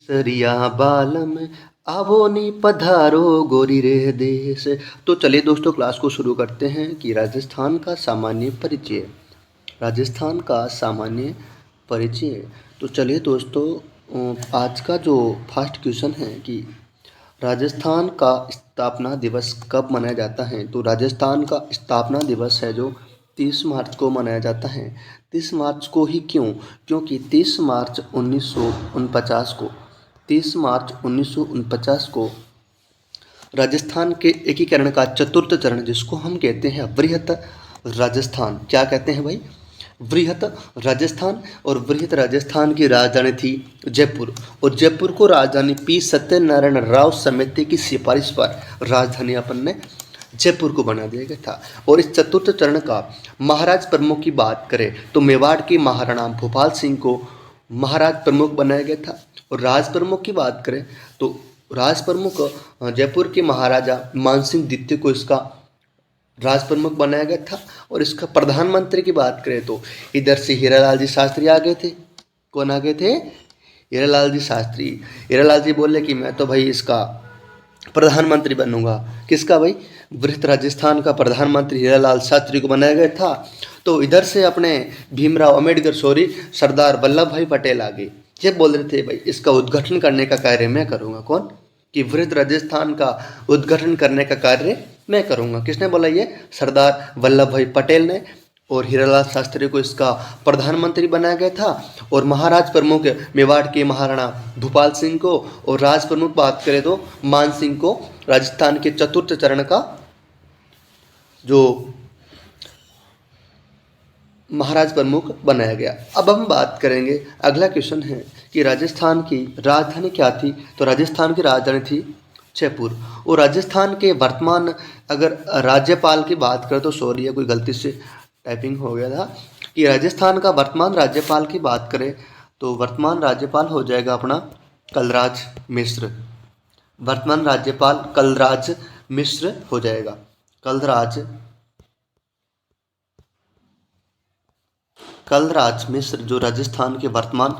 सरिया बालम आवो नी पधारो गोरी रे देश। तो चलिए दोस्तों क्लास को शुरू करते हैं कि राजस्थान का सामान्य परिचय। राजस्थान का सामान्य परिचय। तो चलिए दोस्तों आज का जो फर्स्ट क्वेश्चन है कि राजस्थान का स्थापना दिवस कब मनाया जाता है। तो राजस्थान का स्थापना दिवस है जो 30 मार्च को मनाया जाता है। 30 मार्च को ही क्यों? क्योंकि 30 मार्च 1949 को 30 मार्च 1949 को राजस्थान के एकीकरण का चतुर्थ चरण, जिसको हम कहते हैं वृहत राजस्थान। क्या कहते हैं भाई? वृहत राजस्थान। और वृहत राजस्थान की राजधानी थी जयपुर, और जयपुर को राजधानी पी सत्यनारायण राव समिति की सिफारिश पर राजधानी अपन ने जयपुर को बना दिया गया था। और इस चतुर्थ चरण का महाराज प्रमुख की बात करें तो मेवाड़ के महाराणा भूपाल सिंह को महाराज प्रमुख बनाया गया था। और राज प्रमुख की बात करें तो राज प्रमुख जयपुर के महाराजा मानसिंह द्वितीय को इसका राज प्रमुख बनाया गया था। और इसका प्रधानमंत्री की बात करें तो इधर से हीरालाल जी शास्त्री आ गए थे। कौन आ गए थे? हीरालाल जी शास्त्री। हीरालाल जी बोले कि मैं तो भाई इसका प्रधानमंत्री बनूंगा। किसका भाई? वृहत राजस्थान का प्रधानमंत्री हीरालाल शास्त्री को बनाया गया था। तो इधर से अपने भीमराव अम्बेडकर सरदार वल्लभ भाई पटेल आ गए। ये बोल रहे थे भाई इसका उद्घाटन करने का कार्य मैं करूँगा। कौन? कि वृहत राजस्थान का उद्घाटन करने का कार्य मैं करूँगा। किसने बोला? ये सरदार वल्लभ भाई पटेल ने। और हीरालाल शास्त्री को इसका प्रधानमंत्री बनाया गया था। और महाराज प्रमुख मेवाड़ के महाराणा भूपाल सिंह को, और राज प्रमुख बात करें तो मान सिंह को राजस्थान के चतुर्थ चरण का जो महाराज प्रमुख बनाया गया। अब हम बात करेंगे, अगला क्वेश्चन है कि राजस्थान की राजधानी क्या थी। तो राजस्थान की राजधानी थी जयपुर। और राजस्थान के वर्तमान अगर राज्यपाल की बात करें तो सॉरी है कोई गलती से टाइपिंग हो गया था, कि राजस्थान का वर्तमान राज्यपाल की बात करें तो वर्तमान राज्यपाल हो जाएगा अपना कलराज मिश्र। वर्तमान राज्यपाल कलराज मिश्र हो जाएगा। कलराज मिश्र जो राजस्थान के वर्तमान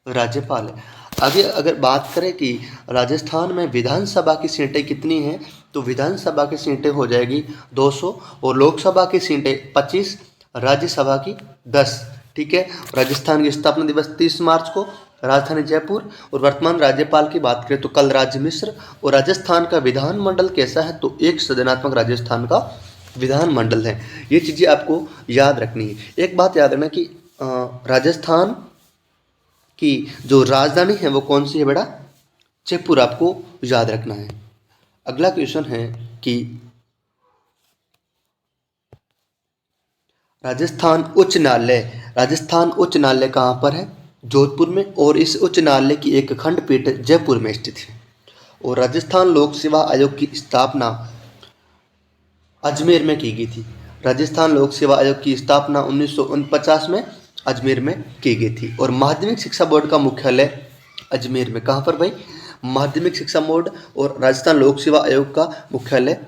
राज्यपाल है। आगे अगर बात करें कि राजस्थान में विधानसभा की सीटें कितनी हैं, तो विधानसभा की सीटें हो जाएगी 200, और लोकसभा की सीटें 25, राज्यसभा की 10। ठीक है। राजस्थान की स्थापना दिवस 30 मार्च को, राजधानी जयपुर। और वर्तमान राज्यपाल की बात करें तो कलराज मिश्र। और राजस्थान का विधानमंडल कैसा है? तो एक सदनात्मक राजस्थान का विधानमंडल है। ये चीज़ें आपको याद रखनी है। एक बात याद रखना कि राजस्थान की जो राजधानी है वो कौन सी है बेटा? जयपुर। आपको याद रखना है। अगला क्वेश्चन है कि राजस्थान उच्च न्यायालय कहाँ पर है? जोधपुर में। और इस उच्च न्यायालय की एक खंडपीठ जयपुर में स्थित है। और राजस्थान लोक सेवा आयोग की स्थापना अजमेर में की गई थी। राजस्थान लोक सेवा आयोग की स्थापना 1949 में अजमेर में की गई थी। और माध्यमिक शिक्षा बोर्ड का मुख्यालय अजमेर में। कहाँ पर भाई? माध्यमिक शिक्षा बोर्ड और राजस्थान लोक सेवा आयोग का मुख्यालय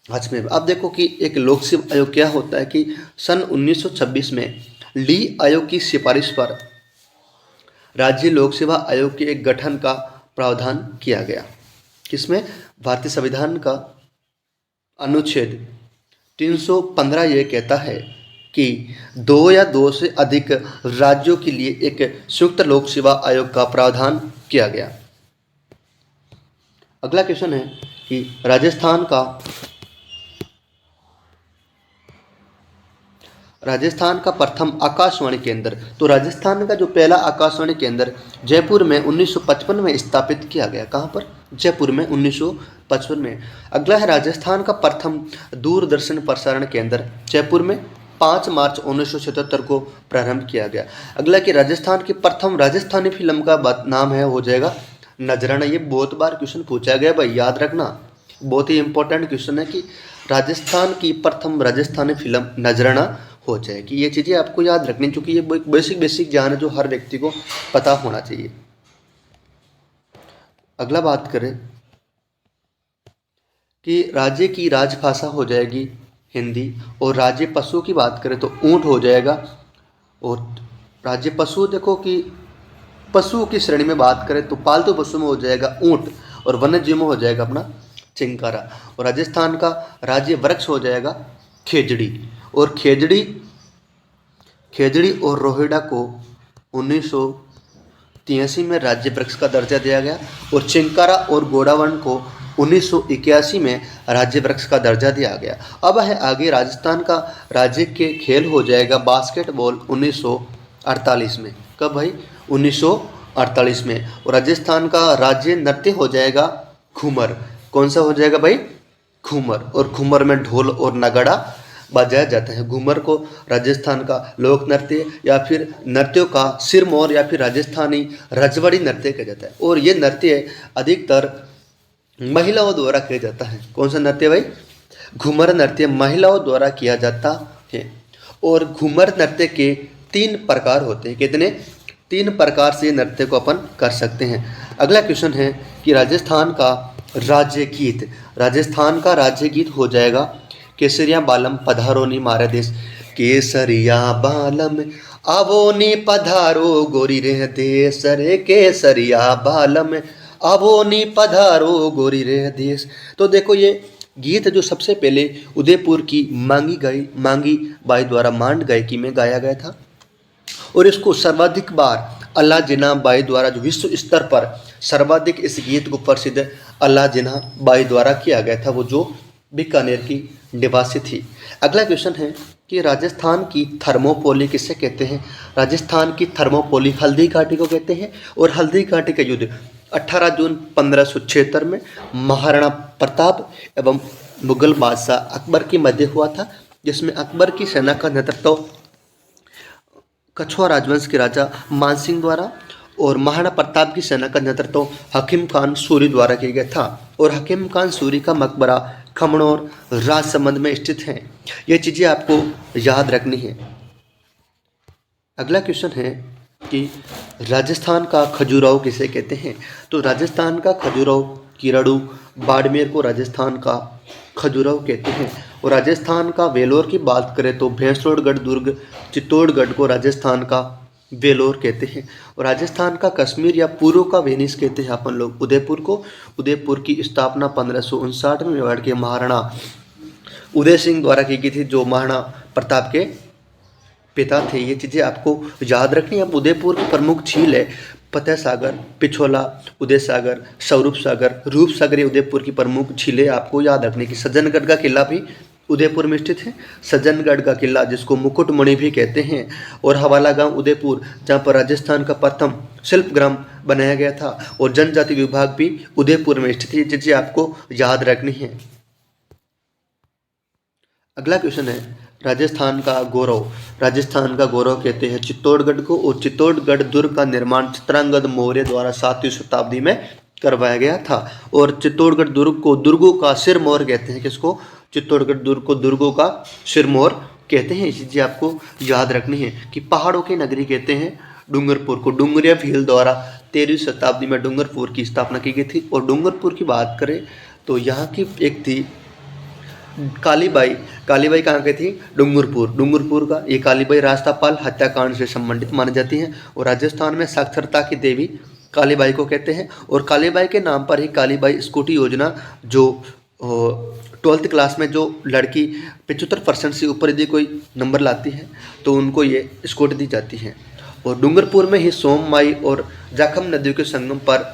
अजमेर। अब देखो कि एक लोक सेवा आयोग क्या होता है कि सन 1926 में ली आयोग की सिफारिश पर राज्य लोक सेवा आयोग के एक गठन का प्रावधान किया गया। किसमें? भारतीय संविधान का अनुच्छेद 315 ये कहता है कि 2 या 2 से अधिक राज्यों के लिए एक संयुक्त लोक सेवा आयोग का प्रावधान किया गया। अगला क्वेश्चन है कि राजस्थान का प्रथम आकाशवाणी केंद्र। तो राजस्थान का जो पहला आकाशवाणी केंद्र जयपुर में 1955 में स्थापित किया गया। कहाँ पर? जयपुर में 1955 में। अगला है राजस्थान का प्रथम दूरदर्शन प्रसारण केंद्र जयपुर में 5 मार्च 1977 को प्रारंभ किया गया। अगला कि राजस्थान की प्रथम राजस्थानी फिल्म का नाम है हो जाएगा नजराना। ये बहुत बार क्वेश्चन पूछा गया भाई, याद रखना। बहुत ही इंपॉर्टेंट क्वेश्चन है कि राजस्थान की प्रथम राजस्थानी फिल्म नजराना हो जाएगी। ये चीज़ें आपको याद रखनी, क्योंकि ये बेसिक ज्ञान है जो हर व्यक्ति को पता होना चाहिए। अगला बात करें कि राज्य की राजभाषा हो जाएगी हिंदी। और राज्य पशु की बात करें तो ऊंट हो जाएगा। और राज्य पशु देखो कि पशुओं की श्रेणी में बात करें तो पालतू पशु में हो जाएगा ऊँट और वन्यजीव में हो जाएगा अपना चिंकारा। और राजस्थान का राज्य वृक्ष हो जाएगा खेजड़ी। और खेजड़ी और रोहिड़ा को 1983 में राज्य वृक्ष का दर्जा दिया गया और चिंकारा और गोडावण को 1981 में राज्य वृक्ष का दर्जा दिया गया। अब है आगे राजस्थान का राज्य के खेल हो जाएगा बास्केटबॉल 1948 में। कब भाई? 1948 में। और राजस्थान का राज्य नृत्य हो जाएगा घूमर। कौन सा हो जाएगा भाई? घूमर। और घूमर में ढोल और नगाड़ा बजाया जाता है। घूमर को राजस्थान का लोक नृत्य या फिर नृत्यों का सिरमौर या फिर राजस्थानी रजवाड़ी नृत्य कहा जाता है। और ये नृत्य अधिकतर महिलाओं द्वारा किया जाता है। कौन सा नृत्य भाई? घूमर नृत्य महिलाओं द्वारा किया जाता है। और घूमर नृत्य के 3 प्रकार होते हैं। कितने? 3 प्रकार से नृत्य को अपन कर सकते हैं। अगला क्वेश्चन है कि राजस्थान का राज्य गीत। राजस्थान का राज्य गीत हो जाएगा केसरिया बालम पधारो नी मारे देश। केसरिया बालम आवो नी पधारो गोरी रे देश रे। केसरिया बालम आवो नी पधारो गोरी रे देश। तो देखो ये गीत जो सबसे पहले उदयपुर की मांगी बाई द्वारा मांड गायकी में गाया गया था और इसको सर्वाधिक बार अल्लाह जिन्ना बाई द्वारा जो विश्व स्तर पर सर्वाधिक इस गीत को प्रसिद्ध अल्लाह जिन्ना बाई द्वारा किया गया था, वो जो बीकानेर की निवासी थी। अगला क्वेश्चन है कि राजस्थान की थर्मोपोली किसे कहते हैं? राजस्थान की थर्मोपोली हल्दी घाटी को कहते हैं। और हल्दी घाटी का युद्ध 18 जून 1576 में महाराणा प्रताप एवं मुगल बादशाह अकबर के मध्य हुआ था, जिसमें अकबर की सेना का नेतृत्व कछुआ राजवंश के राजा मानसिंह द्वारा और महाराणा प्रताप की सेना का नेतृत्व हकीम खान सूरी द्वारा किया गया था। और हकीम खान सूरी का मकबरा खमनौर राजसमंद में स्थित है। ये चीज़ें आपको याद रखनी है। अगला क्वेश्चन है कि राजस्थान का खजुराहो किसे कहते हैं? तो राजस्थान का खजुराहो किराड़ू बाड़मेर को राजस्थान का खजुराहो कहते हैं। और राजस्थान का वेलोर की बात करें तो भैंसोड़गढ़ दुर्ग चित्तौड़गढ़ को राजस्थान का वेलोर कहते हैं। और राजस्थान का कश्मीर या पूर्व का वेनिस कहते हैं अपन लोग उदयपुर को। उदयपुर की स्थापना 1559 में मेवाड़ के महाराणा उदय सिंह द्वारा की गई थी, जो महाराणा प्रताप के पिता थे। ये चीज़ें आपको याद रखनी है। अब उदयपुर की प्रमुख झील है फतेह सागर, पिछोला, उदय सागर, स्वरूप सागर, रूप सागर। ये उदयपुर की प्रमुख झीलें आपको याद रखने की। सज्जनगढ़ का किला भी उदयपुर में स्थित है। सज्जनगढ़ का किला जिसको मुकुटमणि भी कहते हैं। और हवाला गांव उदयपुर, जहां पर राजस्थान का प्रथम शिल्पग्राम बनाया गया था। और जनजाति विभाग भी उदयपुर में स्थित है। चीज़ें आपको याद रखनी है। अगला क्वेश्चन है राजस्थान का गौरव। राजस्थान का गौरव कहते हैं चित्तौड़गढ़ को। और चित्तौड़गढ़ दुर्ग का निर्माण चित्रांगद मौर्य द्वारा 7वीं शताब्दी में करवाया गया था। और चित्तौड़गढ़ दुर्ग को दुर्गों का सिरमौर कहते हैं। किसको? चित्तौड़गढ़ दुर्ग को दुर्गों का सिरमौर कहते हैं। ये चीज़ें आपको याद रखनी है कि पहाड़ों की नगरी कहते हैं डूंगरपुर को। डूंगरिया भील द्वारा 13वीं शताब्दी में डूंगरपुर की स्थापना की गई थी। और डूंगरपुर की बात करें तो यहाँ की एक थी कालीबाई। कालीबाई कहाँ की थी? डूंगरपुर का। ये कालीबाई रास्तापाल हत्याकांड से संबंधित मानी जाती हैं। और राजस्थान में साक्षरता की देवी कालीबाई को कहते हैं। और कालीबाई के नाम पर ही कालीबाई स्कूटी योजना, जो 12th क्लास में जो लड़की 75% से ऊपर यदि कोई नंबर लाती है तो उनको ये स्कूटी दी जाती है। और डूंगरपुर में ही सोममाई और जाखम नदियों के संगम पर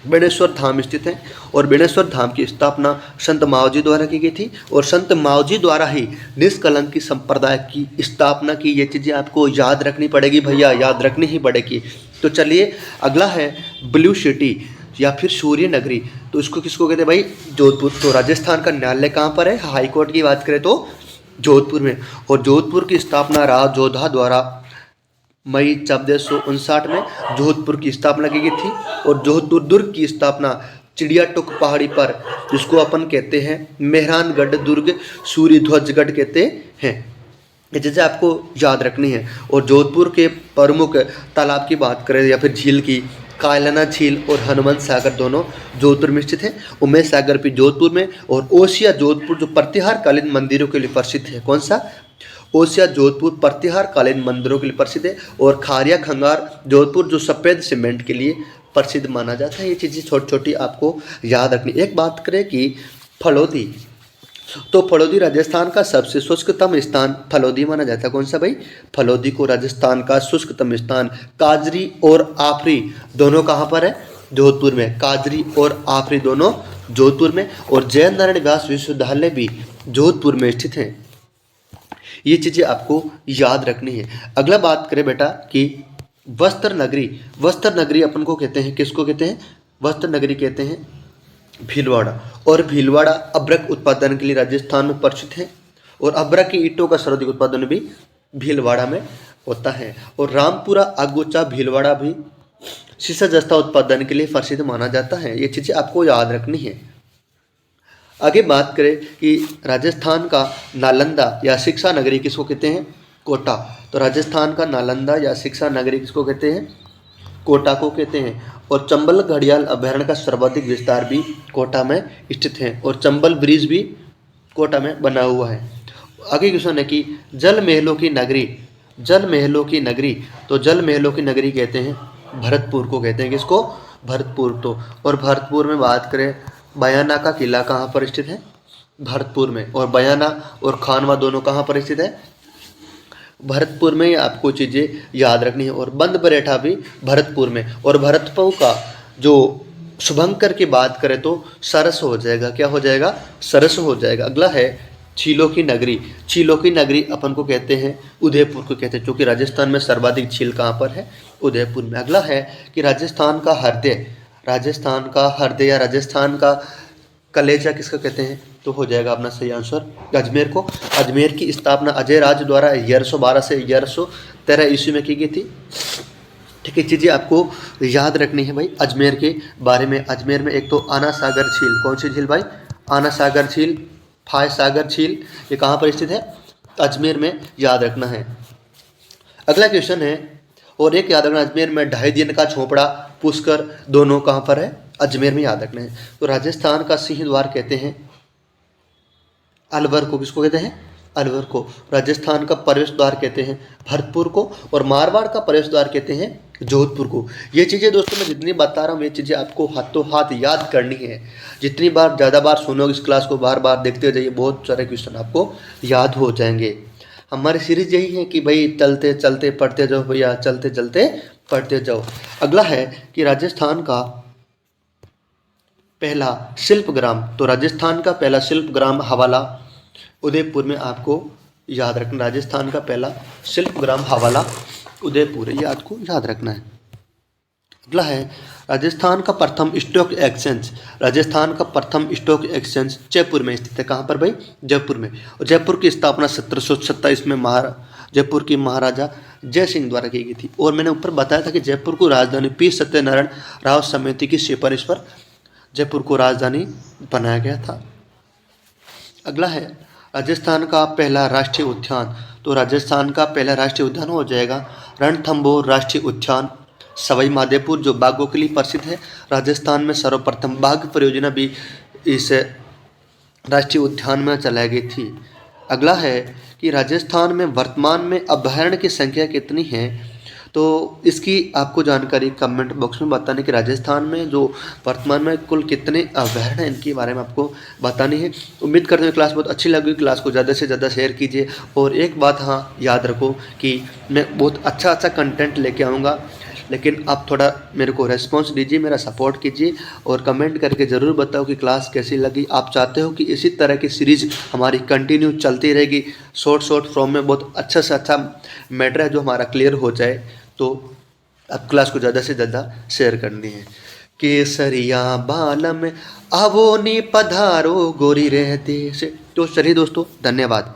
बेणेश्वर धाम स्थित है। और बेणेश्वर धाम की स्थापना संत मावजी द्वारा की गई थी। और संत मावजी द्वारा ही निष्कलंकी संप्रदाय की स्थापना की। ये चीज़ें आपको याद रखनी पड़ेगी भैया, याद रखनी ही पड़ेगी। तो चलिए अगला है ब्लू सिटी या फिर सूर्य नगरी। तो इसको किसको कहते हैं भाई? जोधपुर। तो राजस्थान का न्यायालय कहाँ पर है? हाई कोर्ट की बात करें तो जोधपुर में। और जोधपुर की स्थापना राव जोधा द्वारा मई 1459 में जोधपुर की स्थापना की गई थी। और जोधपुर दुर्ग की स्थापना चिड़ियाटुक पहाड़ी पर, जिसको अपन कहते हैं मेहरानगढ़ दुर्ग, सूर्य ध्वजगढ़ कहते हैं। ये चीज़ें आपको याद रखनी है। और जोधपुर के प्रमुख तालाब की बात करें या फिर झील की, कायलाना झील और हनुमंत सागर दोनों जोधपुर में स्थित है। उमेश सागर भी जोधपुर में। और ओसिया जोधपुर जो प्रतिहार कालीन मंदिरों के लिए प्रसिद्ध है। कौन सा? ओसिया जोधपुर प्रतिहार कालीन मंदिरों के लिए प्रसिद्ध है, और खारिया खंगार जोधपुर जो सफ़ेद सीमेंट के लिए प्रसिद्ध माना जाता है। ये चीज़ें छोटी छोटी आपको याद रखनी। एक बात करें कि फलोदी, तो फलोदी राजस्थान का सबसे शुष्कतम स्थान फलोदी माना जाता है। कौन सा भाई? फलोदी को राजस्थान का शुष्कतम स्थान। काजरी और आफरी दोनों कहाँ पर है? जोधपुर में। काजरी और आफरी दोनों जोधपुर में, और जय नारायण व्यास विश्वविद्यालय भी जोधपुर में स्थित हैं। ये चीज़ें आपको याद रखनी है। अगला बात करें बेटा कि वस्त्र नगरी। वस्त्र नगरी अपन को कहते हैं, किसको कहते हैं? वस्त्र नगरी कहते हैं भीलवाड़ा, और भीलवाड़ा अभ्रक उत्पादन के लिए राजस्थान में प्रसिद्ध है, और अभ्रक की ईंटों का सर्वाधिक उत्पादन भी भीलवाड़ा में होता है। और रामपुरा अगुचा भीलवाड़ा भी शीशा जस्ता उत्पादन के लिए प्रसिद्ध माना जाता है। ये चीज़ें आपको याद रखनी है। आगे बात करें कि राजस्थान का नालंदा या शिक्षा नगरी किसको कहते हैं? कोटा। तो राजस्थान का नालंदा या शिक्षा नगरी किसको कहते हैं? कोटा को कहते हैं। और चंबल घड़ियाल अभयारण्य का सर्वाधिक विस्तार भी कोटा में स्थित है, और चंबल ब्रिज भी कोटा में बना हुआ है। आगे क्वेश्चन है कि जल महलों की नगरी। जल महलों की नगरी, तो जल महलों की नगरी कहते हैं भरतपुर को कहते हैं। किसको? भरतपुर। तो और भरतपुर में बात करें, बयाना का किला कहाँ पर स्थित है? भरतपुर में। और बयाना और खानवा दोनों कहाँ पर स्थित है? भरतपुर में। आपको चीज़ें याद रखनी है। और बंद बरेठा भी भरतपुर में। और भरतपुर का जो शुभंकर की बात करें तो सरस हो जाएगा। क्या हो जाएगा? सरस हो जाएगा। अगला है झीलों की नगरी। झीलों की नगरी अपन को कहते हैं उदयपुर को कहते हैं, क्योंकि राजस्थान में सर्वाधिक झील कहाँ पर है? उदयपुर में। अगला है कि राजस्थान का हृदय। राजस्थान का हृदय या राजस्थान का कलेजा किसका कहते हैं? तो हो जाएगा अपना सही आंसर अजमेर को। अजमेर की स्थापना अजय राज द्वारा 1112 से 1113 ईस्वी में की गई थी। ठीक है, चीज़ें आपको याद रखनी है भाई अजमेर के बारे में। अजमेर में एक तो आना सागर झील। कौन सी झील भाई? आना सागर झील, फाय सागर झील, ये कहाँ पर स्थित है? अजमेर में। याद रखना है। अगला क्वेश्चन है, और एक याद रखना, अजमेर में 2.5 दिन का झोपड़ा पुष्कर दोनों कहाँ पर है? अजमेर में। याद रखना है। तो राजस्थान का सिंह द्वार कहते हैं अलवर को। किसको कहते हैं? अलवर को। राजस्थान का प्रवेश द्वार कहते हैं भरतपुर को, और मारवाड़ का प्रवेश द्वार कहते हैं जोधपुर को। ये चीज़ें दोस्तों मैं जितनी बता रहा हूँ, ये चीज़ें आपको हाथों हाथ याद करनी है। जितनी बार ज़्यादा बार सुनोगे इस क्लास को, बार बार देखते जाइए, बहुत सारे क्वेश्चन आपको याद हो जाएंगे। हमारी सीरीज यही है कि भाई चलते चलते पढ़ते जाओ भैया, चलते चलते पढ़ते जाओ। अगला है कि राजस्थान का पहला शिल्प ग्राम। तो राजस्थान का पहला शिल्प ग्राम हवाला उदयपुर में आपको याद रखना। राजस्थान का पहला शिल्प ग्राम हवाला उदयपुर है, ये आपको याद रखना है। अगला है राजस्थान का प्रथम स्टॉक एक्सचेंज। राजस्थान का प्रथम स्टॉक एक्सचेंज जयपुर में स्थित है। कहाँ पर भाई? जयपुर में। और जयपुर की स्थापना 1727 में जयपुर की महाराजा जय सिंह द्वारा की गई थी। और मैंने ऊपर बताया था कि जयपुर को राजधानी पी सत्यनारायण राव समिति की सिफारिश पर जयपुर को राजधानी बनाया गया था। अगला है राजस्थान का पहला राष्ट्रीय उद्यान। तो राजस्थान का पहला राष्ट्रीय उद्यान हो जाएगा रणथंभौर राष्ट्रीय उद्यान, सवाई माधोपुर, जो बाघों के लिए प्रसिद्ध है। राजस्थान में सर्वप्रथम बाघ परियोजना भी इस राष्ट्रीय उद्यान में चलाई गई थी। अगला है कि राजस्थान में वर्तमान में अभयारण्य की संख्या कितनी है? तो इसकी आपको जानकारी कमेंट बॉक्स में बताने कि राजस्थान में जो वर्तमान में कुल कितने अभयारण्य हैं, इनके बारे में आपको बतानी है। उम्मीद करते हैं क्लास बहुत अच्छी लगी। क्लास को ज़्यादा से ज़्यादा शेयर कीजिए। और एक बात हाँ याद रखो कि मैं बहुत अच्छा कंटेंट लेके आऊँगा, लेकिन आप थोड़ा मेरे को रेस्पॉन्स दीजिए, मेरा सपोर्ट कीजिए, और कमेंट करके ज़रूर बताओ कि क्लास कैसी लगी। आप चाहते हो कि इसी तरह की सीरीज़ हमारी कंटिन्यू चलती रहेगी। शॉर्ट फॉर्म में बहुत अच्छा से अच्छा मैटर है जो हमारा क्लियर हो जाए, तो आप क्लास को ज़्यादा से ज़्यादा शेयर करनी है। केसरिया बालम आवो नी पधारो गोरी रहते से। तो चलिए दोस्तों, धन्यवाद।